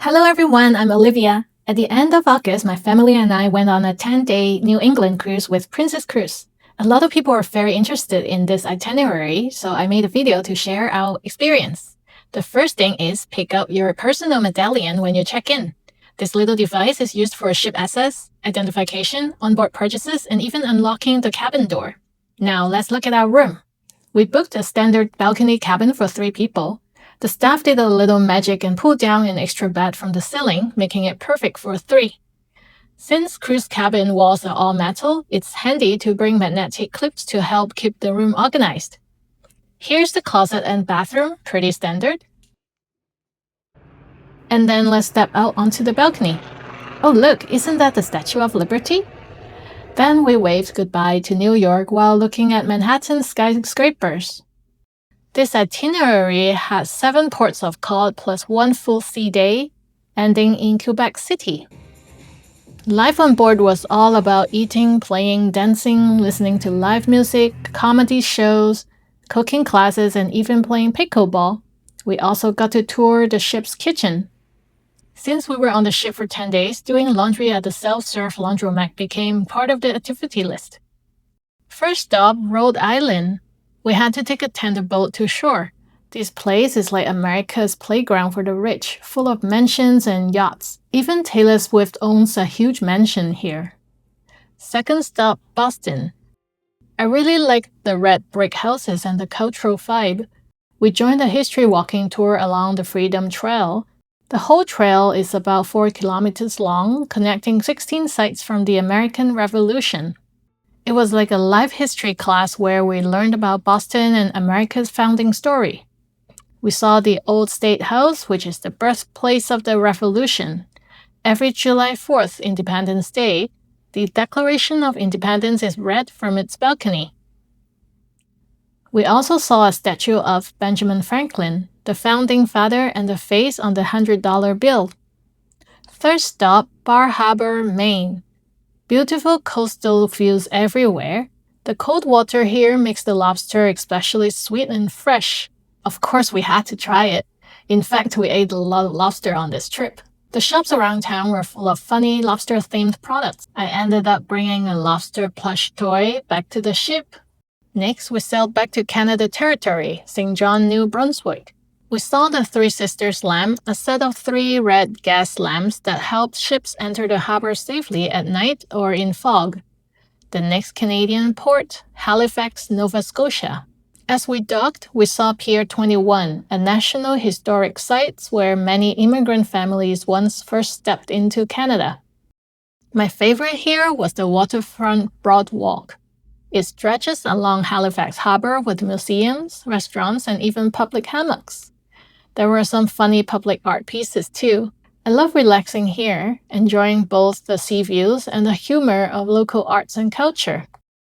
Hello everyone, I'm Olivia. At the end of August, my family and I went on a 10-day New England cruise with Princess Cruise. A lot of people are very interested in this itinerary, so I made a video to share our experience. The first thing is pick up your personal medallion when you check in. This little device is used for ship access, identification, onboard purchases, and even unlocking the cabin door. Now let's look at our room. We booked a standard balcony cabin for 3 people. The staff did a little magic and pulled down an extra bed from the ceiling, making it perfect for 3. Since cruise cabin walls are all metal, it's handy to bring magnetic clips to help keep the room organized. Here's the closet and bathroom, pretty standard. And then let's step out onto the balcony. Oh look, isn't that the Statue of Liberty? Then we waved goodbye to New York while looking at Manhattan skyscrapers. This itinerary had 7 ports of call plus 1 full sea day, ending in Quebec City. Life on board was all about eating, playing, dancing, listening to live music, comedy shows, cooking classes, and even playing pickleball. We also got to tour the ship's kitchen. Since we were on the ship for 10 days, doing laundry at the self-serve laundromat became part of the activity list. First stop, Rhode Island. We had to take a tender boat to shore. This place is like America's playground for the rich, full of mansions and yachts. Even Taylor Swift owns a huge mansion here. Second stop, Boston. I really liked the red brick houses and the cultural vibe. We joined a history walking tour along the Freedom Trail. The whole trail is about 4 kilometers long, connecting 16 sites from the American Revolution. It was like a life history class where we learned about Boston and America's founding story. We saw the Old State House, which is the birthplace of the Revolution. Every July 4th, Independence Day, the Declaration of Independence is read from its balcony. We also saw a statue of Benjamin Franklin, the founding father and the face on the $100 bill. Third stop, Bar Harbor, Maine. Beautiful coastal views everywhere. The cold water here makes the lobster especially sweet and fresh. Of course, we had to try it. In fact, we ate a lot of lobster on this trip. The shops around town were full of funny lobster-themed products. I ended up bringing a lobster plush toy back to the ship. Next, we sailed back to Canada Territory, St. John, New Brunswick. We saw the Three Sisters lamp, a set of 3 red gas lamps that helped ships enter the harbor safely at night or in fog. The next Canadian port, Halifax, Nova Scotia. As we docked, we saw Pier 21, a national historic site where many immigrant families once first stepped into Canada. My favorite here was the waterfront Broadwalk. It stretches along Halifax Harbor with museums, restaurants, and even public hammocks. There were some funny public art pieces too. I love relaxing here, enjoying both the sea views and the humor of local arts and culture.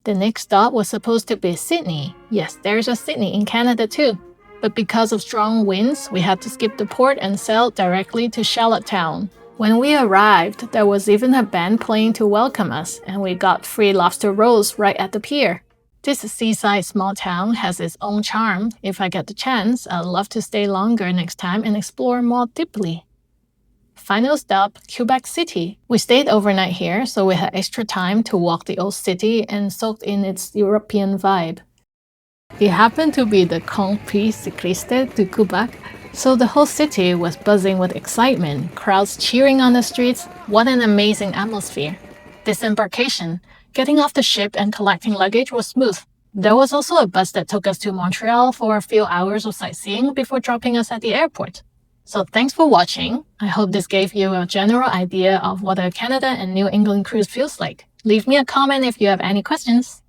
The next stop was supposed to be Sydney. Yes, there's a Sydney in Canada too. But because of strong winds, we had to skip the port and sail directly to Charlottetown. When we arrived, there was even a band playing to welcome us, and we got free lobster rolls right at the pier. This seaside small town has its own charm. If I get the chance, I'd love to stay longer next time and explore more deeply. Final stop, Quebec City. We stayed overnight here, so we had extra time to walk the old city and soak in its European vibe. It happened to be the Grand Prix Cycliste du Québec, so the whole city was buzzing with excitement, crowds cheering on the streets. What an amazing atmosphere. Disembarkation. Getting off the ship and collecting luggage was smooth. There was also a bus that took us to Montreal for a few hours of sightseeing before dropping us at the airport. So thanks for watching. I hope this gave you a general idea of what a Canada and New England cruise feels like. Leave me a comment if you have any questions.